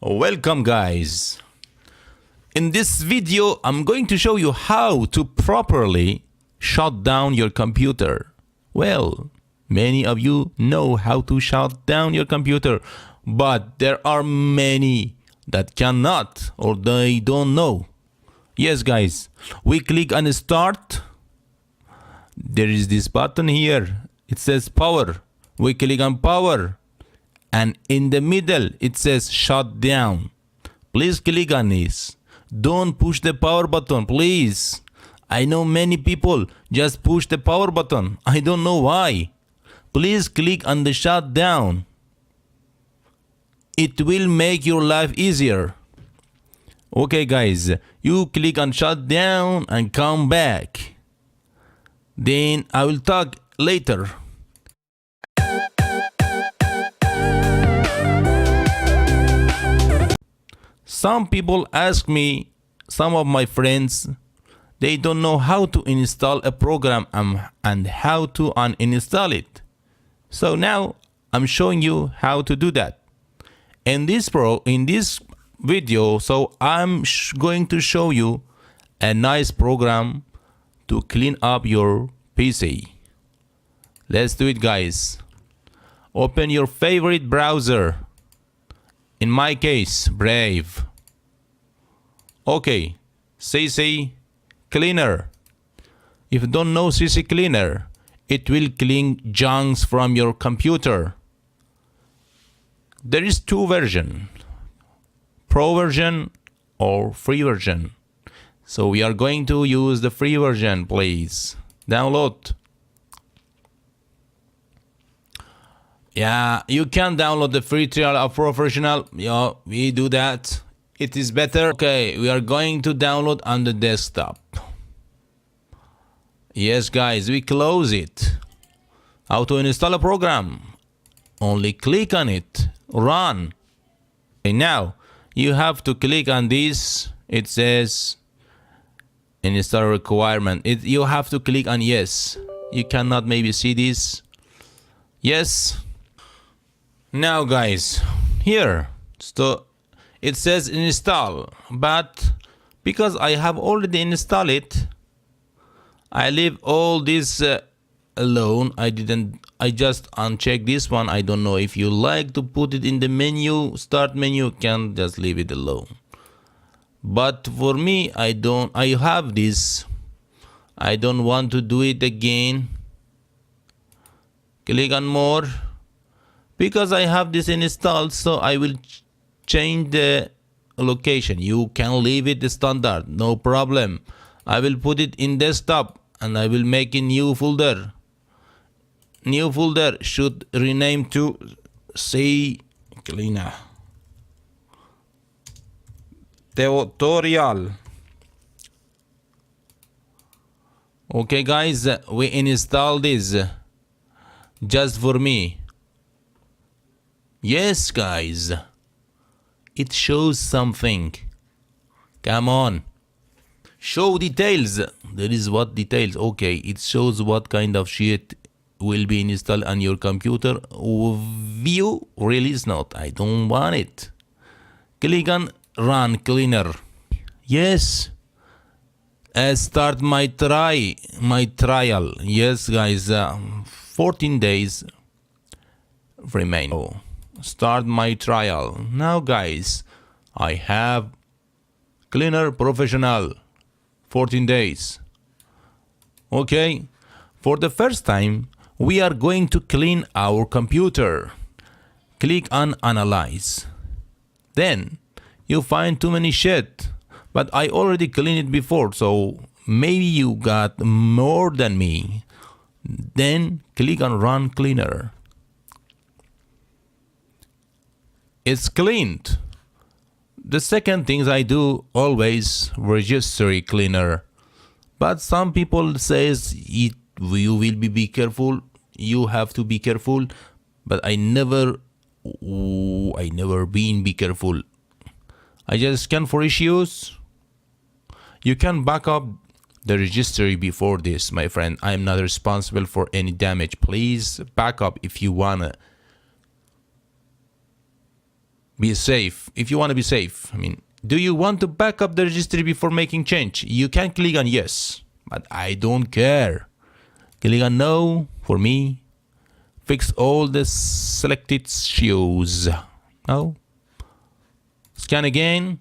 Welcome guys. In this video I'm going to show you how to properly shut down your computer. Well, many of you know how to shut down your computer, but there are many that cannot or they don't know. Yes guys, we click on start. There is this button here. It says power. We click on power. And in the middle it says shut down. Please click on this. Don't push the power button, please. I know many people just push the power button. I don't know why. Please click on the shutdown. It will make your life easier. Okay guys, you click on shutdown and come back. Then I will talk later. Some people ask me, some of my friends, they don't know how to install a program and how to uninstall it. So now I'm showing you how to do that. In this video, so I'm going to show you a nice program to clean up your PC. Let's do it guys. Open your favorite browser. In my case, Brave. Okay, CCleaner. If you don't know CCleaner, it will clean junks from your computer. There is two versions, pro version or free version. So we are going to use the free version, please. Download. Yeah, you can download the free trial of professional. Yeah, we do that. It is better. Okay, we are going to download on the desktop. Yes, guys, we close it. How to install a program? Only click on it. Run. Okay, now you have to click on this. It says install requirement. You have to click on yes. You cannot maybe see this. Yes. Now guys, here so it says install, but because I have already installed it, I leave all this alone. I just uncheck this one. I don't know if you like to put it in the menu, start menu, can just leave it alone. But for me, I have this. I don't want to do it again. Click on more. Because I have this installed, so I will change the location. You can leave it the standard, no problem. I will put it in desktop and I will make a new folder. New folder should rename to CCleaner tutorial. Okay guys, we install this just for me. Yes guys, it shows something. Come on, show details. There is what details. Okay, it shows what kind of shit will be installed on your computer. View release note. I don't want it. Click on run cleaner. Yes. Start my trial. Yes guys, 14 days remain. Oh. Start my trial. Now guys, I have Cleaner Professional 14 days. Okay, for the first time we are going to clean our computer. Click on analyze. Then you find too many shit, but I already cleaned it before, so maybe you got more than me. Then click on run cleaner. It's cleaned. The second thing I do always registry cleaner, but some people says you will be careful. You have to be careful, but I never been be careful. I just scan for issues. You can back up the registry before this, my friend. I'm not responsible for any damage. Please back up if you wanna. Be safe. If you want to be safe, I mean, do you want to back up the registry before making change? You can click on yes, but I don't care. Click on no for me. Fix all the selected issues. No. Scan again.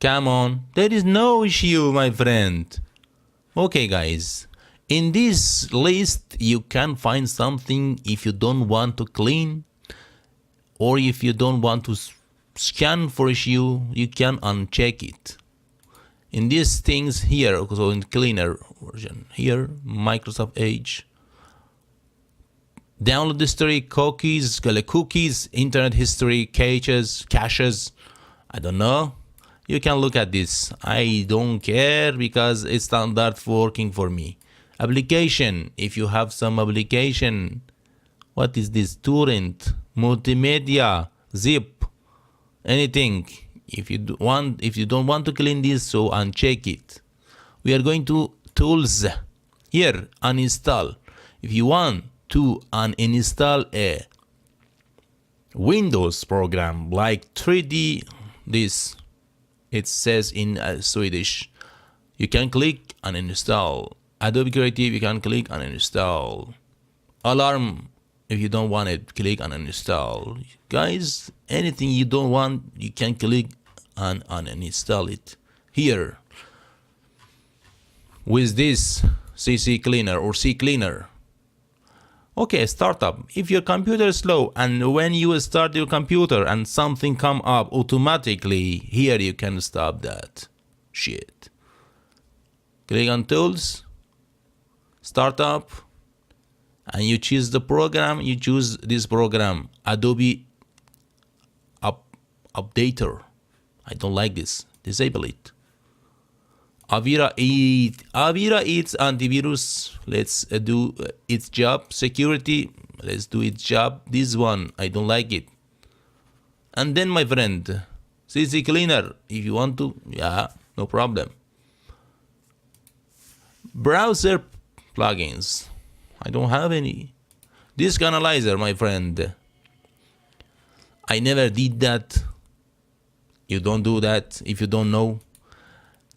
Come on. There is no issue, my friend. Okay, guys. In this list, you can find something if you don't want to clean or if you don't want to scan for issue, you can uncheck it. In these things here, so in cleaner version, here, Microsoft Edge, download history, cookies, internet history, caches, I don't know. You can look at this. I don't care because it's not working for me. Application, if you have some application, what is this? Torrent, multimedia, zip, anything. If you don't want to clean this, so uncheck it. We are going to tools. Here, uninstall. If you want to uninstall a Windows program like 3D, this, it says in Swedish, you can click uninstall. Adobe Creative, you can click uninstall. Alarm, if you don't want it, click uninstall. Guys, anything you don't want, you can click and uninstall it. Here, with this CCleaner or CCleaner. Okay, startup. If your computer is slow and when you start your computer and something come up automatically, here you can stop that shit. Click on tools, startup, and you choose the program. You choose this program, Adobe Updater. I don't like this. Disable it. Avira eats antivirus. Let's do its job. Security. Let's do its job. This one, I don't like it. And then, my friend, CCleaner. If you want to, yeah, no problem. Browser plugins. I don't have any. Disk analyzer, my friend. I never did that. You don't do that if you don't know.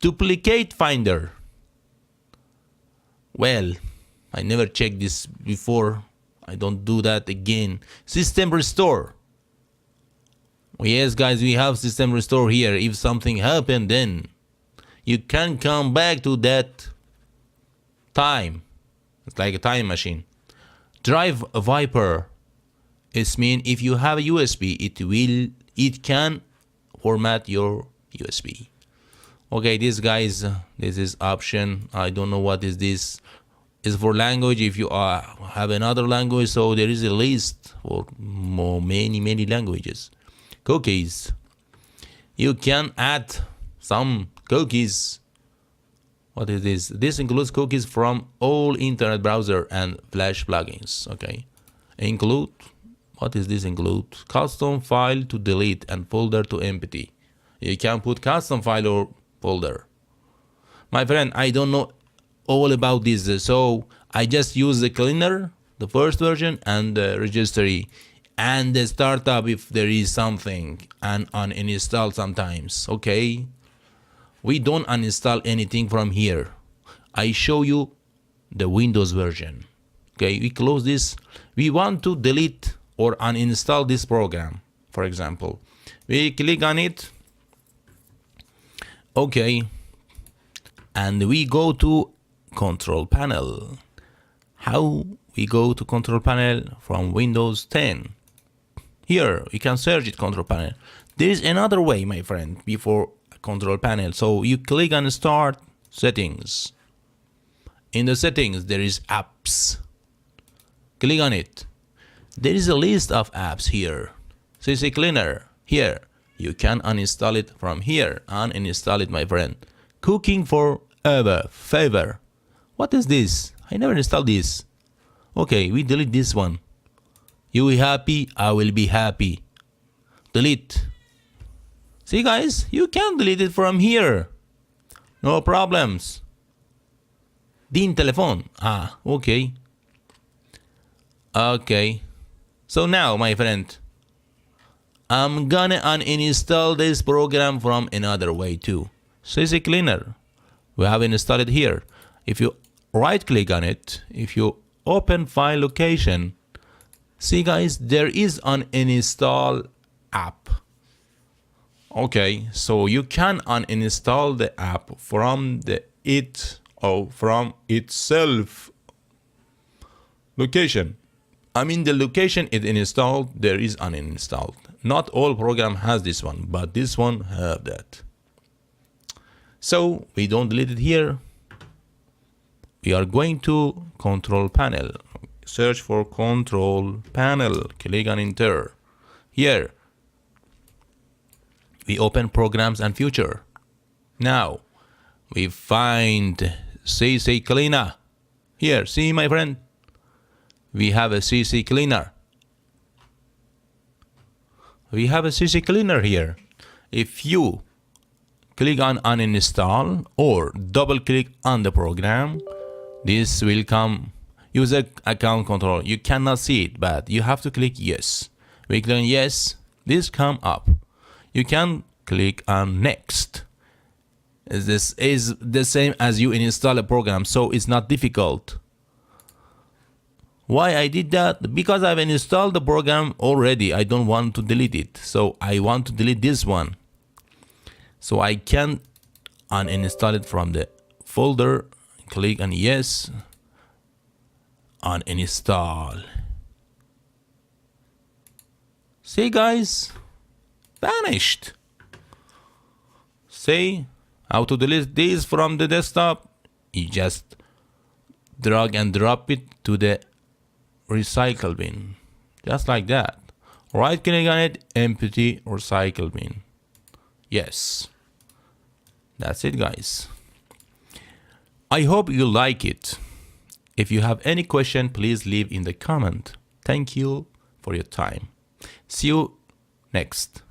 Duplicate finder. Well, I never checked this before. I don't do that again. System restore. Yes, guys, we have system restore here. If something happened, then you can come back to that time. It's like a time machine. Drive Viper. It means if you have a USB, it can format your USB. Okay, this guys, this is option. I don't know what is this. It's for language. If you have another language, so there is a list for many languages. Cookies. You can add some cookies. What is this? This includes cookies from all internet browser and Flash plugins. Okay. Include. What is this include? Custom file to delete and folder to empty. You can put custom file or folder. My friend, I don't know all about this, so I just use the cleaner, the first version, and the registry and the startup if there is something, and uninstall sometimes. Okay, we don't uninstall anything from here. I show you the Windows version. Okay, we close this. We want to delete or uninstall this program, for example. We click on it. Okay, and we go to control panel. How we go to control panel from Windows 10? Here we can search it, control panel. There is another way, my friend, before control panel. So you click on start settings. In the settings there is apps. Click on it. There is a list of apps here. CCleaner here. You can uninstall it from here. Uninstall it, my friend. Cooking forever. Favor. What is this? I never installed this. Okay, we delete this one. You happy? I will be happy. Delete. See, guys, you can delete it from here. No problems. Din telefon. Ah, okay. Okay. So now, my friend, I'm gonna uninstall this program from another way too. CCleaner. We have installed it here. If you right click on it, if you open file location, see guys, there is an uninstall app. Okay, so you can uninstall the app from from itself location. I mean the location it installed, there is uninstalled. Not all program has this one, but this one have that. So we don't delete it here. We are going to control panel. Search for control panel. Click on enter. Here we open programs and future. Now we find CCleaner. Here, see my friend, we have a CCleaner. We have a CCleaner here. If you click on uninstall or double click on the program, this will come user account control. You cannot see it, but you have to click yes. We click on yes, this come up. You can click on next. This is the same as you install a program, so it's not difficult. Why I did that? Because I've installed the program already. I don't want to delete it, so I want to delete this one. So I can uninstall it from the folder. Click on yes, uninstall. See guys, vanished. See how to delete this from the desktop? You just drag and drop it to the recycle bin, just like that. Right click on it, empty recycle bin. Yes, that's it guys. I hope you like it. If you have any question, please leave in the comment. Thank you for your time. See you next.